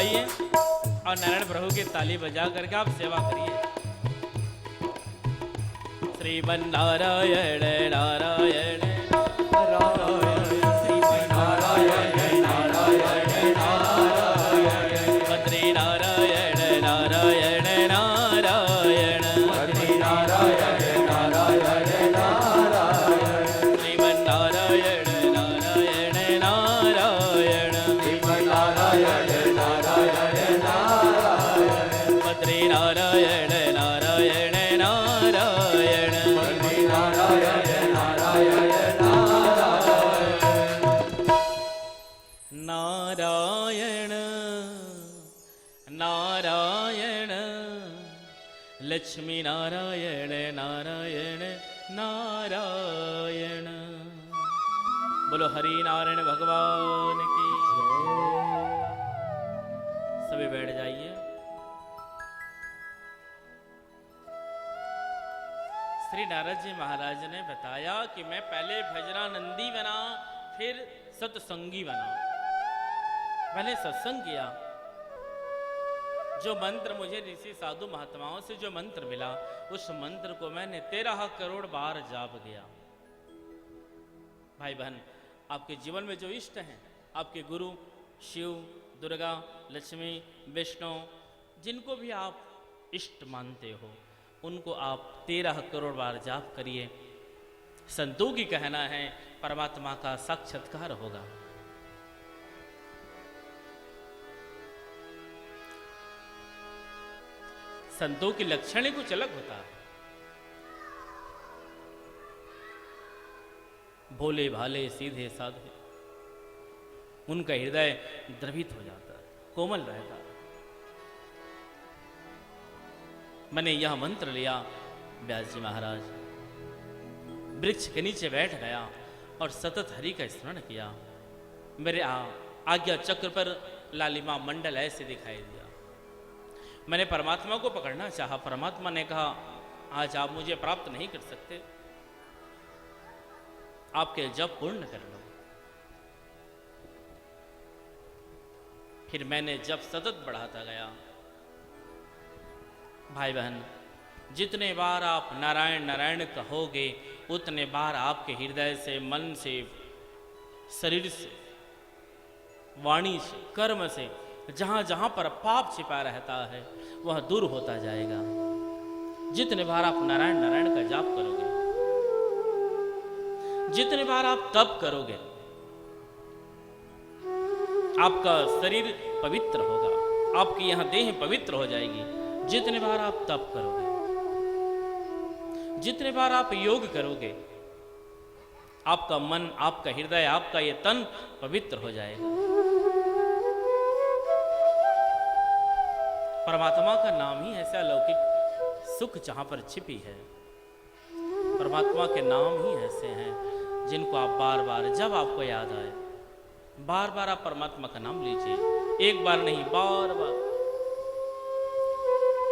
उठाइए और नारायण प्रभु की ताली बजा करके आप सेवा करिए। श्रीमन नारायण नारायण श्रीमन नारायण नारायण नारायण बद्री नारायण नारायण नारायण बद्री नारायण नारायण नारायण श्रीमन नारायण नारायण नारायण श्रीमन नारायण नारायण नारायण बद्री नारायण नारायण नारायण बद्री नारायण नारायण नारायण नारायण नारायण लक्ष्मी नारायण नारायण नारायण। बोलो हरि नारायण भगवान की। सभी बैठ जाइए। श्री नारद जी महाराज ने बताया कि मैं पहले भजनानंदी बना, फिर सत्संगी बना। मैंने सत्संग किया। जो मंत्र मुझे ऋषि साधु महात्माओं से जो मंत्र मिला, उस मंत्र को मैंने 13 करोड़ बार जाप गया। भाई बहन, आपके जीवन में जो इष्ट हैं, आपके गुरु शिव, दुर्गा, लक्ष्मी, विष्णु, जिनको भी आप इष्ट मानते हो, उनको आप 13 करोड़ बार जाप करिए। संतों की कहना है परमात्मा का साक्षात्कार होगा। संतों की लक्षण ही कुछ अलग होता है। भोले भाले सीधे साधे, उनका हृदय द्रवित हो जाता है, कोमल रहता है। मैंने यह मंत्र लिया, व्यास जी महाराज वृक्ष के नीचे बैठ गया और सतत हरि का स्मरण किया। मेरे आज्ञा चक्र पर लालिमा मंडल ऐसे दिखाई दिया। मैंने परमात्मा को पकड़ना चाहा। परमात्मा ने कहा, आज आप मुझे प्राप्त नहीं कर सकते, आपके जप पूर्ण कर लो। फिर मैंने जप सतत बढ़ाता गया। भाई बहन, जितने बार आप नारायण नारायण कहोगे, उतने बार आपके हृदय से, मन से, शरीर से, वाणी से, कर्म से, जहां जहां पर पाप छिपा रहता है, वह दूर होता जाएगा। जितने बार आप नारायण नारायण का जाप करोगे, जितने बार आप तप करोगे, आपका शरीर पवित्र होगा, आपकी यहां देह पवित्र हो जाएगी। जितने बार आप तप करोगे, जितने बार आप योग करोगे, आपका मन, आपका हृदय, आपका ये तन पवित्र हो जाएगा। परमात्मा का नाम ही ऐसा अलौकिक सुख जहां पर छिपी है। परमात्मा के नाम ही ऐसे हैं जिनको आप बार बार, जब आपको याद आए, बार बार आप परमात्मा का नाम लीजिए। एक बार नहीं, बार बार।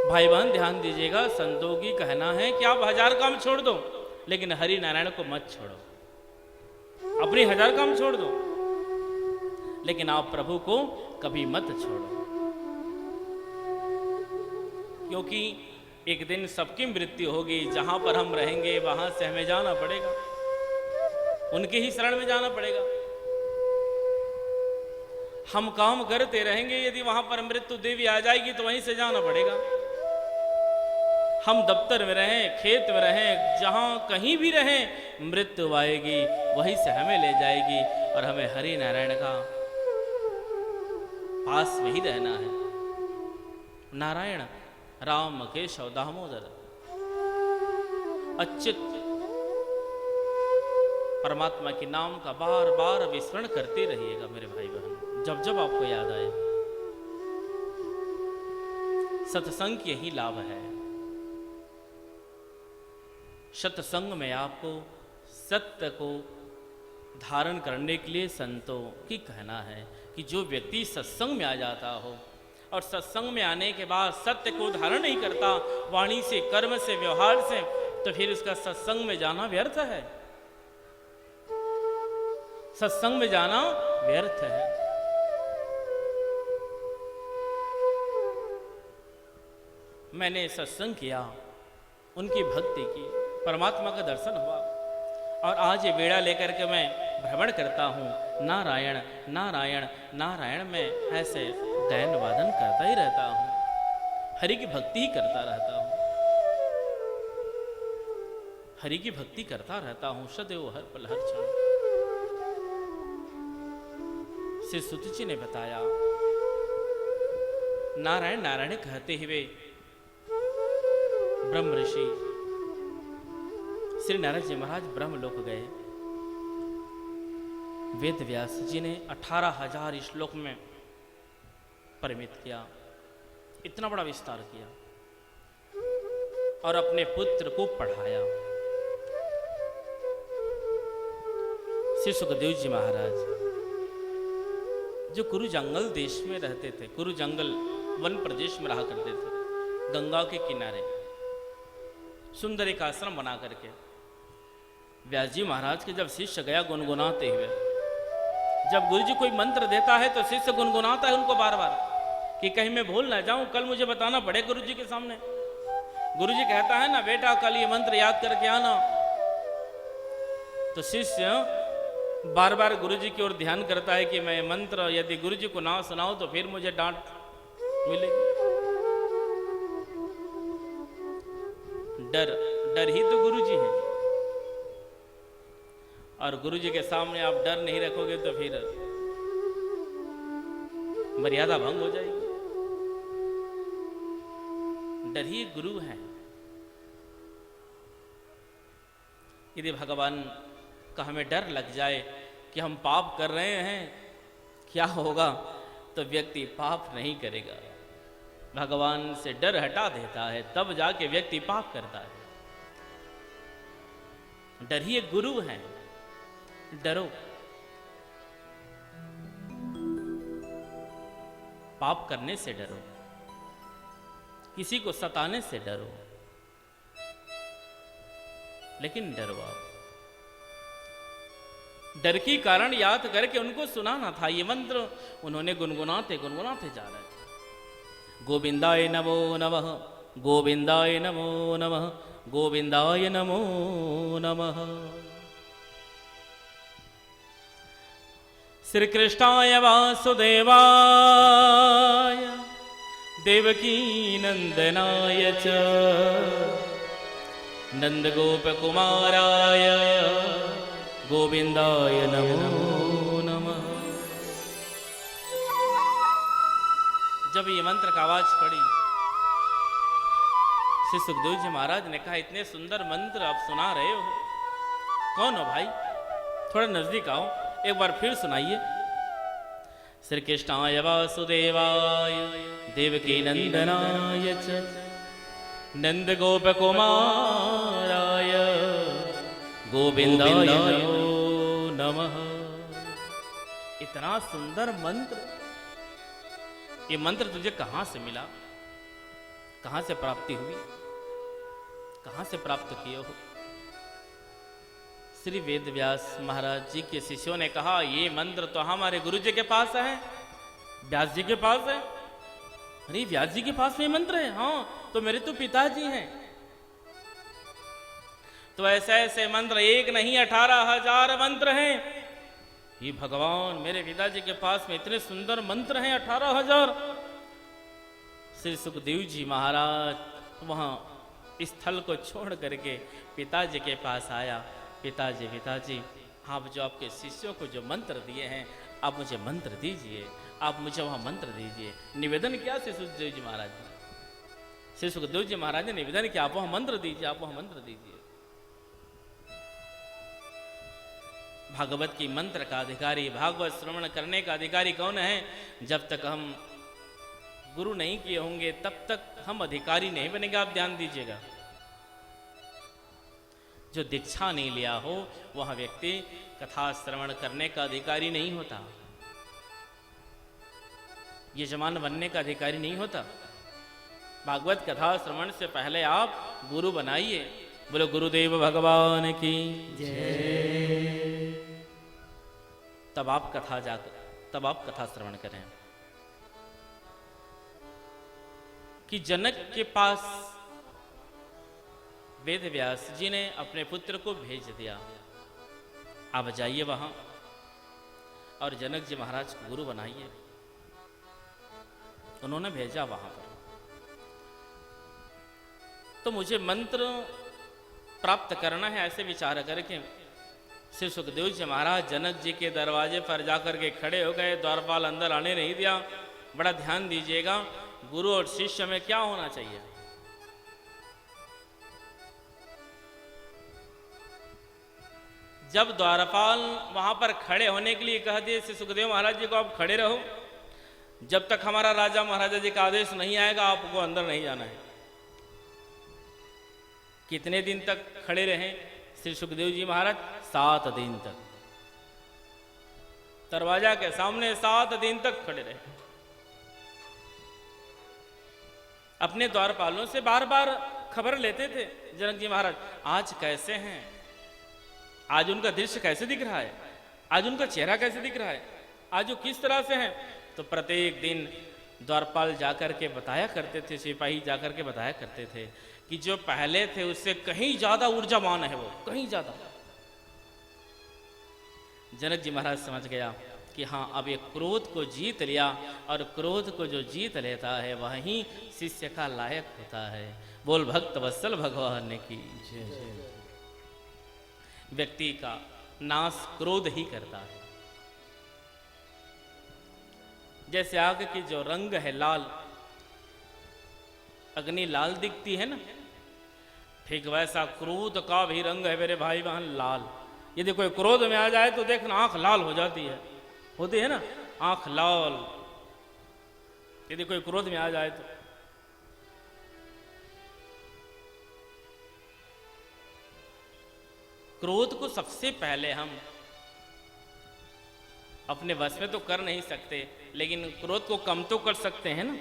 भाई बहन ध्यान दीजिएगा, संतों की कहना है कि आप 1000 काम छोड़ दो, लेकिन हरि नारायण को मत छोड़ो। अपनी 1000 काम छोड़ दो, लेकिन आप प्रभु को कभी मत छोड़ो। क्योंकि एक दिन सबकी मृत्यु होगी। जहां पर हम रहेंगे वहां से हमें जाना पड़ेगा, उनके ही शरण में जाना पड़ेगा। हम काम करते रहेंगे, यदि वहां पर मृत्यु देवी आ जाएगी तो वहीं से जाना पड़ेगा। हम दफ्तर में रहें, खेत में रहें, जहां कहीं भी रहें, मृत्यु आएगी, वहीं से हमें ले जाएगी और हमें हरि नारायण का पास में ही रहना है। नारायण, राम, केशव, दामोदर, अच्युत, परमात्मा के नाम का बार बार विस्मरण करते रहिएगा मेरे भाई बहन, जब जब आपको याद आए। सत्संग के यही लाभ है। सत्संग में आपको सत्य को धारण करने के लिए संतों की कहना है कि जो व्यक्ति सत्संग में आ जाता हो और सत्संग में आने के बाद सत्य को धारण नहीं करता, वाणी से, कर्म से, व्यवहार से, तो फिर उसका सत्संग में जाना व्यर्थ है। सत्संग में जाना व्यर्थ है। मैंने सत्संग किया, उनकी भक्ति की, परमात्मा का दर्शन हुआ, और आज ये बेड़ा लेकर के मैं भ्रमण करता हूँ, नारायण नारायण नारायण, मैं ऐसे गायन वादन करता ही रहता हूँ, हरि की भक्ति ही करता रहता हूँ, हरि की भक्ति करता रहता हूँ सदैव हर पल हर क्षण। श्री सुत जी ने बताया, नारायण नारायण कहते हुए ब्रह्म ऋषि श्री नारद जी महाराज ब्रह्मलोक गए। वेद व्यास जी ने 18,000 श्लोक में परिमित किया, इतना बड़ा विस्तार किया, और अपने पुत्र को पढ़ाया। श्री सुखदेव जी महाराज जो कुरु जंगल देश में रहते थे, कुरु जंगल वन प्रदेश में रहा करते थे, गंगा के किनारे सुंदर एक आश्रम बना करके, व्यास जी महाराज के जब शिष्य गया गुनगुनाते हुए, जब गुरु जी कोई मंत्र देता है तो शिष्य गुनगुनाता है उनको बार बार कि कहीं मैं भूल ना जाऊं, कल मुझे बताना पड़े गुरु जी के सामने। गुरु जी कहता है ना, बेटा कल ये मंत्र याद करके आना। तो शिष्य बार बार गुरु जी की ओर ध्यान करता है कि मैं मंत्र यदि गुरु जी को ना सुनाऊं तो फिर मुझे डांट मिलेगी। डर डर ही तो गुरु जी हैं, और गुरु जी के सामने आप डर नहीं रखोगे तो फिर मर्यादा भंग हो जाएगी। डर ही गुरु है। यदि भगवान का हमें डर लग जाए कि हम पाप कर रहे हैं, क्या होगा, तो व्यक्ति पाप नहीं करेगा। भगवान से डर हटा देता है तब जाके व्यक्ति पाप करता है। डर ही एक गुरु है। डरो, पाप करने से डरो, किसी को सताने से डरो, लेकिन डरो आप। डर की कारण याद करके उनको सुनाना था ये मंत्र, उन्होंने गुनगुनाते गुनगुनाते जा रहे थे। गोविंदाय नमो नमः, गोविंदाय नमो नमः, गोविंदाय नमो नमः। श्री कृष्णाय वासुदेवाय देवकी नंदनाय च नंदगोपकुमाराय गोविंदाय नमो नमः। जब ये मंत्र का आवाज पड़ी, श्री सुखदेव जी महाराज ने कहा, इतने सुंदर मंत्र आप सुना रहे हो, कौन हो भाई, थोड़ा नजदीक आओ, एक बार फिर सुनाइए। श्री कृष्णाय वासुदेवाय देवकी नंदनाय च नंद गोप कुमाराय गोविंदाय नमः। इतना सुंदर मंत्र, ये मंत्र तुझे कहां से मिला, कहां से प्राप्ति हुई, कहां से प्राप्त किए हो? श्री वेद व्यास महाराज जी के शिष्यों ने कहा, ये मंत्र तो हमारे गुरु जी के पास है, व्यास जी के पास है। अरे व्यास जी के पास में मंत्र है? हाँ, तो मेरे तो पिताजी हैं। तो ऐसे ऐसे मंत्र एक नहीं 18,000 मंत्र हैं। ये भगवान, मेरे पिताजी के पास में इतने सुंदर मंत्र हैं 18,000। श्री सुखदेव जी महाराज वहां स्थल को छोड़ करके पिताजी के पास आया। पिताजी पिताजी, आप जो आपके शिष्यों को जो मंत्र दिए हैं, आप मुझे मंत्र दीजिए, आप मुझे वहां मंत्र दीजिए। निवेदन किया श्री सुखदेव जी महाराज ने। श्री सुखदेव जी महाराज ने निवेदन किया, आप वहां मंत्र दीजिए, आप वहां मंत्र दीजिए। भागवत की मंत्र का अधिकारी, भागवत श्रवण करने का अधिकारी कौन है? जब तक हम गुरु नहीं किए होंगे तब तक हम अधिकारी नहीं बनेंगे। आप ध्यान दीजिएगा, जो दीक्षा नहीं लिया हो वह व्यक्ति कथा श्रवण करने का अधिकारी नहीं होता, यजमान बनने का अधिकारी नहीं होता। भागवत कथा श्रवण से पहले आप गुरु बनाइए। बोलो गुरुदेव भगवान की जय। तब आप कथा श्रवण करें। कि जनक के पास वेद व्यास जी ने अपने पुत्र को भेज दिया, आप जाइए वहां और जनक जी महाराज को गुरु बनाइए। उन्होंने भेजा वहां पर। तो मुझे मंत्र प्राप्त करना है, ऐसे विचार करके श्री सुखदेव जी महाराज जनक जी के दरवाजे पर जाकर के खड़े हो गए। द्वारपाल अंदर आने नहीं दिया। बड़ा ध्यान दीजिएगा, गुरु और शिष्य में क्या होना चाहिए। जब द्वारपाल वहां पर खड़े होने के लिए कह दिए श्री सुखदेव महाराज जी को, आप खड़े रहो, जब तक हमारा राजा महाराजा जी का आदेश नहीं आएगा आपको अंदर नहीं जाना है। कितने दिन तक खड़े रहे श्री सुखदेव जी महाराज? 7 दिन तक दरवाजा के सामने 7 दिन तक खड़े रहे। अपने द्वारपालों से बार बार खबर लेते थे जनक जी महाराज, आज कैसे हैं, आज उनका दृश्य कैसे दिख रहा है, आज उनका चेहरा कैसे दिख रहा है, आज वो किस तरह से हैं। तो प्रत्येक दिन द्वारपाल जाकर के बताया करते थे, सिपाही जाकर के बताया करते थे कि जो पहले थे उससे कहीं ज्यादा ऊर्जावान है वो, कहीं ज्यादा। जनक जी महाराज समझ गया कि हाँ, अब ये क्रोध को जीत लिया, और क्रोध को जो जीत लेता है वही शिष्य का लायक होता है। बोल भक्त वत्सल भगवान की जय। व्यक्ति का नाश क्रोध ही करता है। जैसे आग की जो रंग है लाल, अग्नि लाल दिखती है ना, ठीक वैसा क्रोध का भी रंग है मेरे भाई बहन, लाल। यदि कोई क्रोध में आ जाए तो देखना आंख लाल हो जाती है, होती है ना आंख लाल, यदि कोई क्रोध में आ जाए तो। क्रोध को सबसे पहले हम अपने वश में तो कर नहीं सकते, लेकिन क्रोध को कम तो कर सकते हैं ना।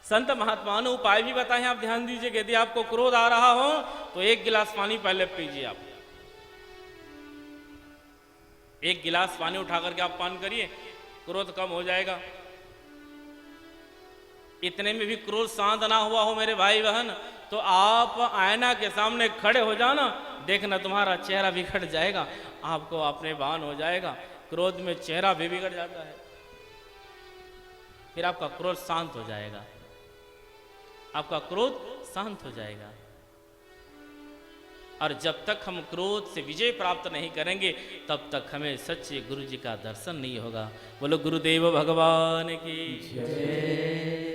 संत महात्माओं ने उपाय भी बताए हैं, आप ध्यान दीजिए। यदि आपको क्रोध आ रहा हो तो 1 गिलास पानी पहले पीजिए। आप 1 गिलास पानी उठा करके आप पान करिए, क्रोध कम हो जाएगा। इतने में भी क्रोध शांत ना हुआ हो मेरे भाई बहन, तो आप आईना के सामने खड़े हो जाना, देखना तुम्हारा चेहरा बिगड़ जाएगा, आपको अपने भान हो जाएगा। क्रोध में चेहरा भी बिगड़ जाता है, फिर आपका क्रोध शांत हो जाएगा, आपका क्रोध शांत हो जाएगा। और जब तक हम क्रोध से विजय प्राप्त नहीं करेंगे तब तक हमें सच्चे गुरु जी का दर्शन नहीं होगा। बोलो गुरुदेव भगवान की जय।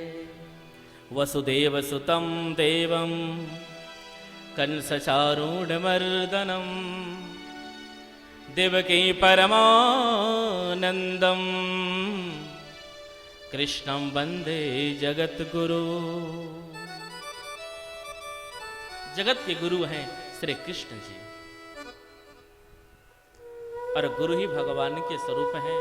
वसुदेव सुतं देवं कंसचारूढमर्दनं देवकी परमानंदं कृष्णं वंदे जगद्गुरु। जगत के गुरु हैं श्री कृष्ण जी, और गुरु ही भगवान के स्वरूप हैं।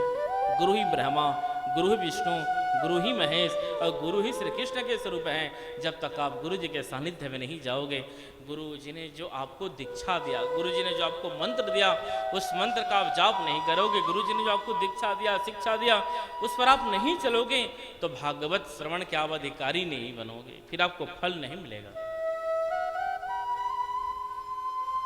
गुरु ही ब्रह्मा, गुरु ही विष्णु, गुरु ही महेश और गुरु ही श्री कृष्ण के स्वरूप हैं। जब तक आप गुरु जी के सानिध्य में नहीं जाओगे, गुरु जी ने जो आपको दीक्षा दिया, गुरु जी ने जो आपको मंत्र दिया, उस मंत्र का आप जाप नहीं करोगे, गुरु जी ने जो आपको दीक्षा दिया, शिक्षा दिया, उस पर आप नहीं चलोगे, तो भागवत श्रवण के आप अधिकारी नहीं बनोगे, फिर आपको फल नहीं मिलेगा।